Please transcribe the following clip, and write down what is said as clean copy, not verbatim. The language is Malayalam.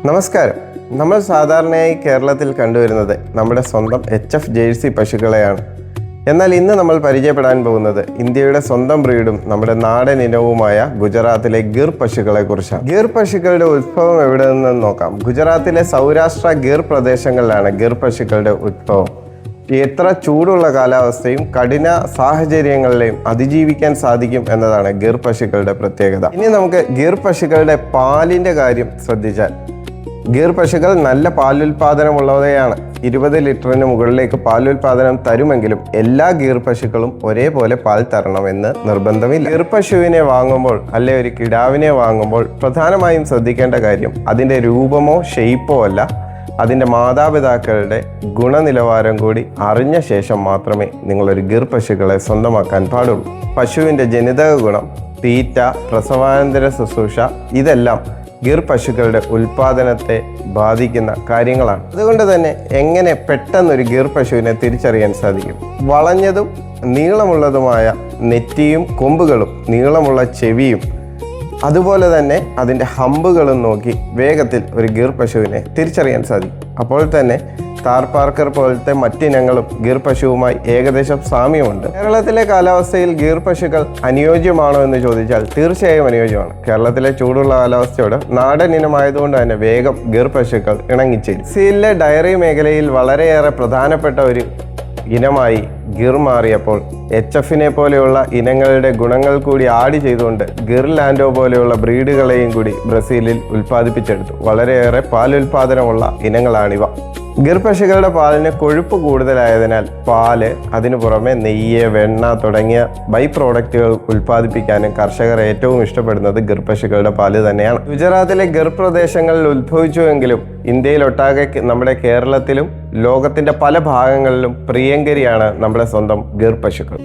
നമസ്കാരം. നമ്മൾ സാധാരണയായി കേരളത്തിൽ കണ്ടുവരുന്നത് നമ്മുടെ സ്വന്തം HF ജേഴ്സി പശുക്കളെയാണ്. എന്നാൽ ഇന്ന് നമ്മൾ പരിചയപ്പെടാൻ പോകുന്നത് ഇന്ത്യയുടെ സ്വന്തം ബ്രീഡും നമ്മുടെ നാടൻ ഇനവുമായ ഗുജറാത്തിലെ ഗിർ പശുക്കളെ കുറിച്ചാണ്. ഗിർ പശുക്കളുടെ ഉത്ഭവം എവിടെ നിന്നെന്ന് നോക്കാം. ഗുജറാത്തിലെ സൗരാഷ്ട്ര ഗിർ പ്രദേശങ്ങളിലാണ് ഗിർ പശുക്കളുടെ ഉത്ഭവം. എത്ര ചൂടുള്ള കാലാവസ്ഥയും കഠിന സാഹചര്യങ്ങളിലെയും അതിജീവിക്കാൻ സാധിക്കും എന്നതാണ് ഗിർ പശുക്കളുടെ പ്രത്യേകത. ഇനി നമുക്ക് ഗിർ പശുക്കളുടെ പാലിൻ്റെ കാര്യം ശ്രദ്ധിച്ചാൽ, ഗിർ പശുക്കൾ നല്ല പാലുൽപാദനമുള്ളവയാണ്. 20 ലിറ്ററിന് മുകളിലേക്ക് പാലുൽപാദനം തരുമെങ്കിലും എല്ലാ ഗിർ പശുക്കളും ഒരേപോലെ പാൽ തരണമെന്ന് നിർബന്ധമില്ല. ഗിർ പശുവിനെ വാങ്ങുമ്പോൾ അല്ലെ ഒരു കിടാവിനെ വാങ്ങുമ്പോൾ പ്രധാനമായും ശ്രദ്ധിക്കേണ്ട കാര്യം അതിൻ്റെ രൂപമോ ഷെയ്പ്പോ അല്ല, അതിൻ്റെ മാതാപിതാക്കളുടെ ഗുണനിലവാരം കൂടി അറിഞ്ഞ ശേഷം മാത്രമേ നിങ്ങളൊരു ഗിർ പശുക്കളെ സ്വന്തമാക്കാൻ പാടുള്ളൂ. പശുവിൻ്റെ ജനിതക ഗുണം, തീറ്റ, പ്രസവാനന്തര ശുശ്രൂഷ ഇതെല്ലാം ഗിർ പശുക്കളുടെ ഉൽപാദനത്തെ ബാധിക്കുന്ന കാര്യങ്ങളാണ്. അതുകൊണ്ട് തന്നെ എങ്ങനെ പെട്ടെന്നൊരു ഗിർ പശുവിനെ തിരിച്ചറിയാൻ സാധിക്കും? വളഞ്ഞതും നീളമുള്ളതുമായ നെറ്റിയും കൊമ്പുകളും നീളമുള്ള ചെവിയും അതുപോലെ തന്നെ അതിൻ്റെ ഹമ്പുകളും നോക്കി വേഗത്തിൽ ഒരു ഗിർ പശുവിനെ തിരിച്ചറിയാൻ സാധിക്കും. അപ്പോൾ തന്നെ താർപാർക്കർ പോലത്തെ മറ്റിനങ്ങളും ഗിർ പശുവുമായി ഏകദേശം സാമ്യമുണ്ട്. കേരളത്തിലെ കാലാവസ്ഥയിൽ ഗിർ പശുക്കൾ അനുയോജ്യമാണോ എന്ന് ചോദിച്ചാൽ തീർച്ചയായും അനുയോജ്യമാണ്. കേരളത്തിലെ ചൂടുള്ള കാലാവസ്ഥയോട് നാടൻ ഇനമായതുകൊണ്ട് തന്നെ വേഗം ഗിർ പശുക്കൾ ഇണങ്ങിച്ചേരും. സീലിലെ ഡയറി മേഖലയിൽ വളരെയേറെ പ്രധാനപ്പെട്ട ഒരു ഇനമായി ഗിർ മാറിയപ്പോൾ HFനെ പോലെയുള്ള ഇനങ്ങളുടെ ഗുണങ്ങൾ കൂടി ആഡ് ചെയ്തുകൊണ്ട് ഗിർ ലാൻഡോ പോലെയുള്ള ബ്രീഡുകളെയും കൂടി ബ്രസീലിൽ ഉൽപ്പാദിപ്പിച്ചെടുത്തു. വളരെയേറെ പാലുൽപാദനമുള്ള ഇനങ്ങളാണിവ. ഗിർ പശുക്കളുടെ പാലിന് കൊഴുപ്പ് കൂടുതലായതിനാൽ പാല്, അതിനു പുറമെ നെയ്യ്, വെണ്ണ തുടങ്ങിയ ബൈ പ്രോഡക്റ്റുകൾ ഉൽപ്പാദിപ്പിക്കാനും കർഷകർ ഏറ്റവും ഇഷ്ടപ്പെടുന്നത് ഗിർ പശുക്കളുടെ പാല് തന്നെയാണ്. ഗുജറാത്തിലെ ഗിർ പ്രദേശങ്ങളിൽ ഉത്ഭവിച്ചുവെങ്കിലും ഇന്ത്യയിലൊട്ടാകെ, നമ്മുടെ കേരളത്തിലും ലോകത്തിന്റെ പല ഭാഗങ്ങളിലും പ്രിയങ്കരിയാണ് നമ്മുടെ സ്വന്തം ഗിർ പശുക്കൾ.